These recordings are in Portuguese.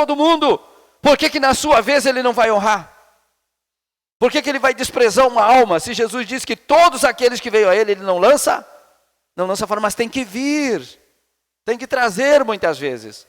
todo mundo. Por que na sua vez ele não vai honrar? Por que ele vai desprezar uma alma? Se Jesus diz que todos aqueles que veio a ele não lança fora, mas tem que vir. Tem que trazer muitas vezes.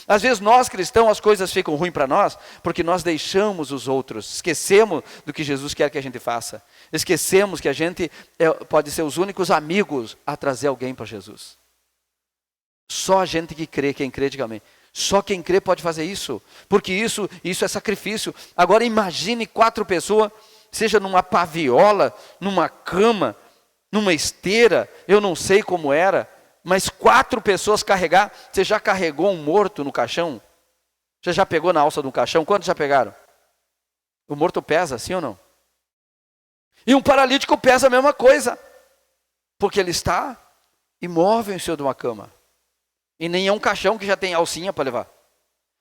Às vezes nós cristãos, as coisas ficam ruins para nós, porque nós deixamos os outros, esquecemos do que Jesus quer que a gente faça. Esquecemos que a gente pode ser os únicos amigos a trazer alguém para Jesus. Só a gente que crê, quem crê, diga amém. Só quem crê pode fazer isso, porque isso é sacrifício. Agora imagine 4 pessoas, seja numa paviola, numa cama, numa esteira, eu não sei como era, mas 4 pessoas carregar. Você já carregou um morto no caixão? Você já pegou na alça do caixão? Quantos já pegaram? O morto pesa, sim ou não? E um paralítico pesa a mesma coisa, porque ele está imóvel em cima de uma cama. E nem é um caixão que já tem alcinha para levar.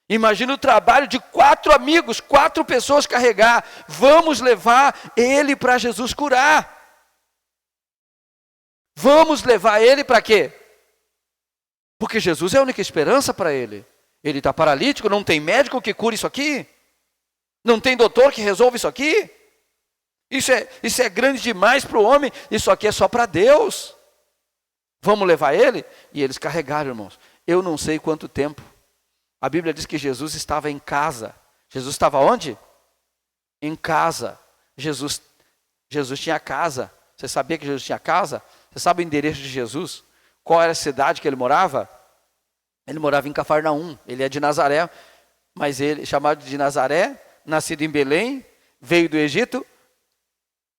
Imagina o trabalho de 4 amigos, 4 pessoas carregar. Vamos levar ele para Jesus curar. Vamos levar ele para quê? Porque Jesus é a única esperança para ele. Ele está paralítico, não tem médico que cure isso aqui. Não tem doutor que resolva isso aqui. Isso é grande demais para o homem. Isso aqui é só para Deus. Vamos levar ele? E eles carregaram, irmãos. Eu não sei quanto tempo. A Bíblia diz que Jesus estava em casa. Jesus estava onde? Em casa. Jesus tinha casa. Você sabia que Jesus tinha casa? Você sabe o endereço de Jesus? Qual era a cidade que ele morava? Ele morava em Cafarnaum. Ele é de Nazaré, mas ele chamado de Nazaré, nascido em Belém, veio do Egito,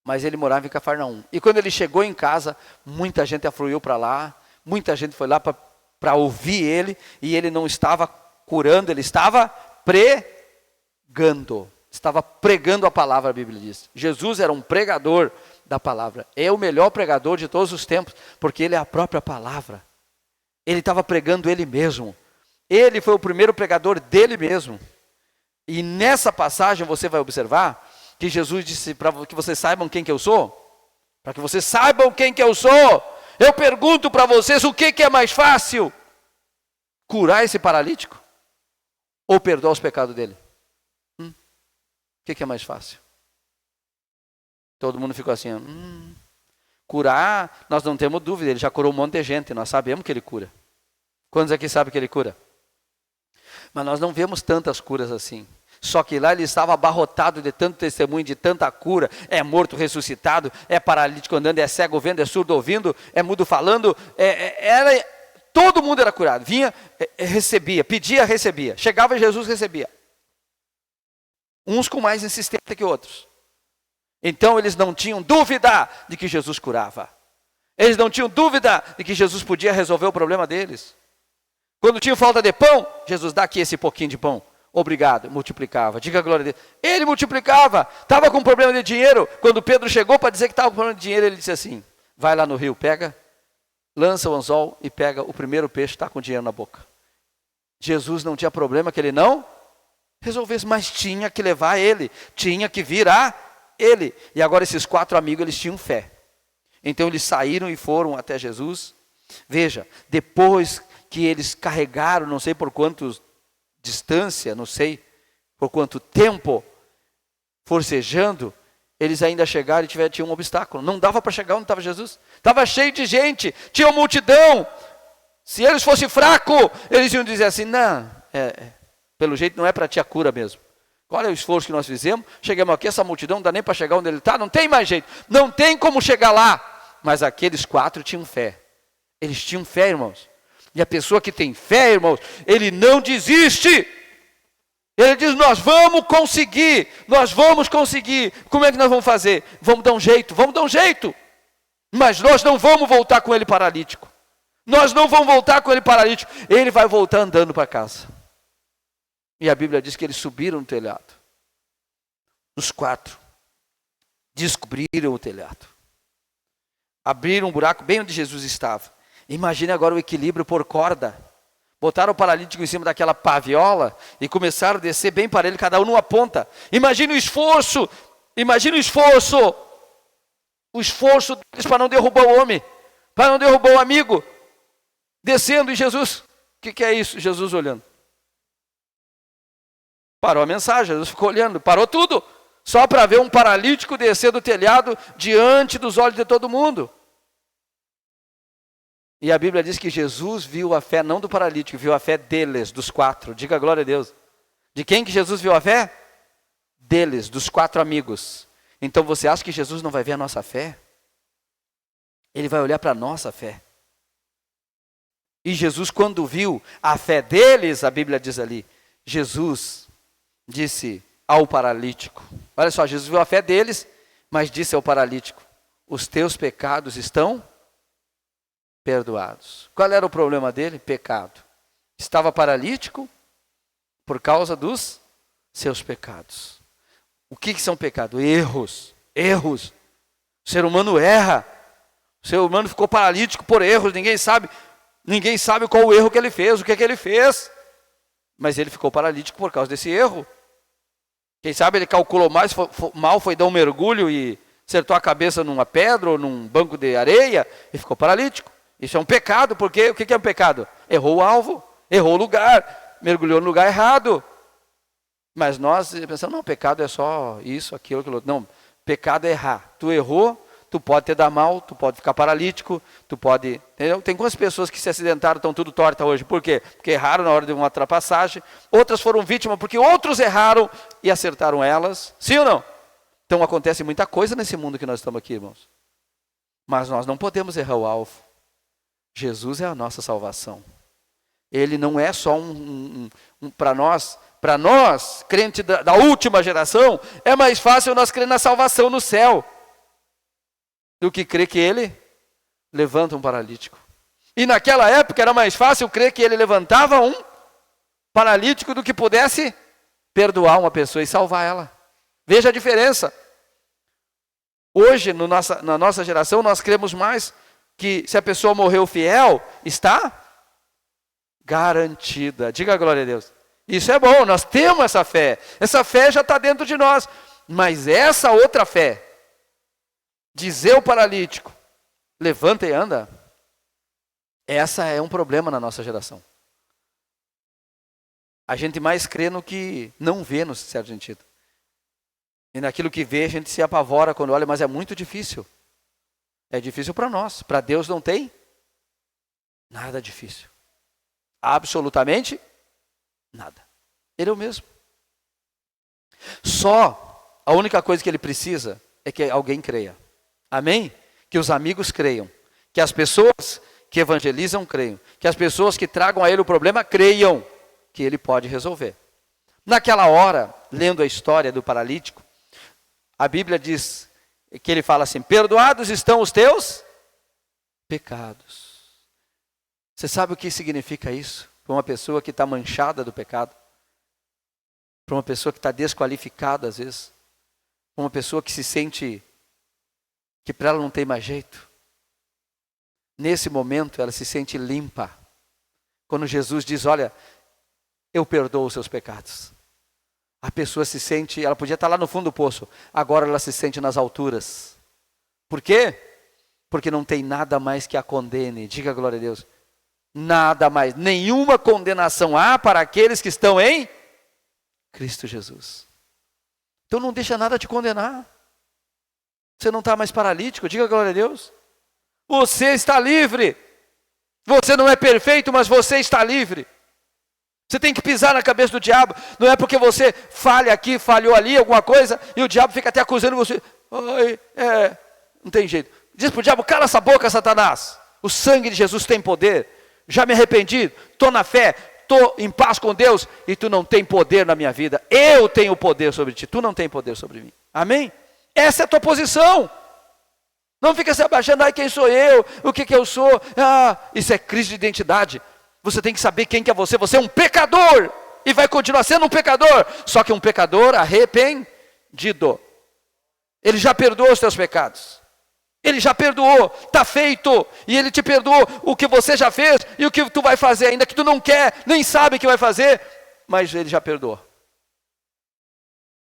mas ele morava em Cafarnaum. E quando ele chegou em casa, muita gente afluiu para lá, muita gente foi lá para ouvir ele, e ele não estava curando, ele estava pregando. Estava pregando a palavra, a Bíblia diz. Jesus era um pregador da palavra. É o melhor pregador de todos os tempos, porque ele é a própria palavra. Ele estava pregando ele mesmo. Ele foi o primeiro pregador dele mesmo. E nessa passagem você vai observar que Jesus disse para que vocês saibam quem que eu sou. Para que vocês saibam quem que eu sou. Eu pergunto para vocês, o que é mais fácil? Curar esse paralítico? Ou perdoar os pecados dele? O que é mais fácil? Todo mundo ficou assim, curar, nós não temos dúvida, ele já curou um monte de gente, nós sabemos que ele cura. Quantos aqui sabem que ele cura? Mas nós não vemos tantas curas assim. Só que lá ele estava abarrotado de tanto testemunho, de tanta cura. É morto ressuscitado, é paralítico andando, é cego vendo, é surdo ouvindo, é mudo falando. Todo mundo era curado. Vinha, recebia, pedia, recebia. Chegava Jesus, recebia. Uns com mais insistência que outros. Então eles não tinham dúvida de que Jesus curava. Eles não tinham dúvida de que Jesus podia resolver o problema deles. Quando tinha falta de pão, Jesus dá aqui esse pouquinho de pão. Obrigado, multiplicava. Diga a glória a Deus. Ele multiplicava. Estava com problema de dinheiro. Quando Pedro chegou para dizer que estava com problema de dinheiro, ele disse assim, vai lá no rio, pega, lança o anzol e pega o primeiro peixe, está com dinheiro na boca. Jesus não tinha problema que ele não resolvesse, mas tinha que levar ele, tinha que virar ele. E agora esses 4 amigos, eles tinham fé. Então eles saíram e foram até Jesus. Veja, depois que eles carregaram, não sei por quantos distância, não sei por quanto tempo, forcejando, eles ainda chegaram e tinham um obstáculo. Não dava para chegar onde estava Jesus. Estava cheio de gente, tinha uma multidão. Se eles fossem fracos, eles iam dizer assim, não, pelo jeito não é para ti a cura mesmo. Olha o esforço que nós fizemos, chegamos aqui, essa multidão não dá nem para chegar onde ele está, não tem mais jeito, não tem como chegar lá. Mas aqueles 4 tinham fé. Eles tinham fé, irmãos. E a pessoa que tem fé, irmãos, ele não desiste. Ele diz, nós vamos conseguir. Como é que nós vamos fazer? Vamos dar um jeito. Mas nós não vamos voltar com ele paralítico. Ele vai voltar andando para casa. E a Bíblia diz que eles subiram no telhado. Os 4 descobriram o telhado. Abriram um buraco bem onde Jesus estava. Imagine agora o equilíbrio por corda. Botaram o paralítico em cima daquela paviola e começaram a descer bem para ele, cada um numa ponta. Imagine o esforço. O esforço deles para não derrubar o homem, para não derrubar o amigo. Descendo e Jesus, o que é isso? Jesus olhando. Parou a mensagem, Jesus ficou olhando, parou tudo, só para ver um paralítico descer do telhado diante dos olhos de todo mundo. E a Bíblia diz que Jesus viu a fé, não do paralítico, viu a fé deles, dos 4. Diga glória a Deus. De quem que Jesus viu a fé? Deles, dos 4 amigos. Então você acha que Jesus não vai ver a nossa fé? Ele vai olhar para a nossa fé. E Jesus, quando viu a fé deles, a Bíblia diz ali, Jesus disse ao paralítico, olha só, Jesus viu a fé deles, mas disse ao paralítico, os teus pecados estão perdoados. Qual era o problema dele? Pecado. Estava paralítico por causa dos seus pecados. O que são pecados? Erros. O ser humano erra. O ser humano ficou paralítico por erros, ninguém sabe qual o erro que ele fez, o que ele fez. Mas ele ficou paralítico por causa desse erro. Quem sabe ele calculou mal, foi dar um mergulho e acertou a cabeça numa pedra ou num banco de areia e ficou paralítico. Isso é um pecado, porque o que é um pecado? Errou o alvo, errou o lugar, mergulhou no lugar errado. Mas nós pensamos, não, pecado é só isso, aquilo, aquilo. Não, pecado é errar. Tu errou, tu pode te dar mal, tu pode ficar paralítico, tu pode... Entendeu? Tem quantas pessoas que se acidentaram, estão tudo torta hoje? Por quê? Porque erraram na hora de uma ultrapassagem. Outras foram vítimas porque outros erraram e acertaram elas. Sim ou não? Então acontece muita coisa nesse mundo que nós estamos aqui, irmãos. Mas nós não podemos errar o alvo. Jesus é a nossa salvação. Ele não é só para nós, crente da última geração, é mais fácil nós crer na salvação no céu do que crer que ele levanta um paralítico. E naquela época era mais fácil crer que ele levantava um paralítico do que pudesse perdoar uma pessoa e salvar ela. Veja a diferença. Hoje, na nossa geração, nós cremos mais que se a pessoa morreu fiel, está garantida. Diga a glória a Deus. Isso é bom, nós temos essa fé. Essa fé já está dentro de nós. Mas essa outra fé, dizer ao paralítico, levanta e anda, essa é um problema na nossa geração. A gente mais crê no que não vê, no certo sentido. E naquilo que vê, a gente se apavora quando olha, mas é muito difícil. É difícil para nós. Para Deus não tem nada difícil. Absolutamente nada. Ele é o mesmo. Só a única coisa que ele precisa é que alguém creia. Amém? Que os amigos creiam. Que as pessoas que evangelizam creiam. Que as pessoas que tragam a ele o problema creiam que ele pode resolver. Naquela hora, lendo a história do paralítico, a Bíblia diz que ele fala assim, perdoados estão os teus pecados. Você sabe o que significa isso? Para uma pessoa que está manchada do pecado. Para uma pessoa que está desqualificada às vezes. Para uma pessoa que se sente que para ela não tem mais jeito. Nesse momento ela se sente limpa. Quando Jesus diz, olha, eu perdoo os seus pecados. A pessoa se sente, ela podia estar lá no fundo do poço, agora ela se sente nas alturas. Por quê? Porque não tem nada mais que a condene. Diga glória a Deus. Nada mais, nenhuma condenação há para aqueles que estão em Cristo Jesus. Então não deixa nada te condenar. Você não está mais paralítico, diga glória a Deus. Você está livre. Você não é perfeito, mas você está livre. Você tem que pisar na cabeça do diabo. Não é porque você falha aqui, falhou ali, alguma coisa, e o diabo fica até acusando você. Não tem jeito. Diz para o diabo, cala essa boca, Satanás. O sangue de Jesus tem poder. Já me arrependi, estou na fé, estou em paz com Deus, e tu não tem poder na minha vida. Eu tenho poder sobre ti, tu não tem poder sobre mim. Amém? Essa é a tua posição. Não fica se abaixando, quem sou eu, o que eu sou. Isso é crise de identidade. Você tem que saber quem que é você. Você é um pecador e vai continuar sendo um pecador. Só que um pecador arrependido. Ele já perdoou os teus pecados. Ele já perdoou, está feito. E ele te perdoou o que você já fez e o que tu vai fazer, ainda que tu não quer, nem sabe o que vai fazer, mas ele já perdoou.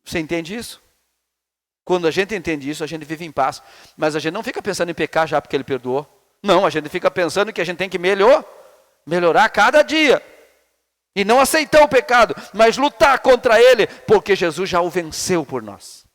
Você entende isso? Quando a gente entende isso, a gente vive em paz. Mas a gente não fica pensando em pecar já porque ele perdoou. Não, a gente fica pensando que a gente tem que melhorar cada dia. E não aceitar o pecado, mas lutar contra ele, porque Jesus já o venceu por nós.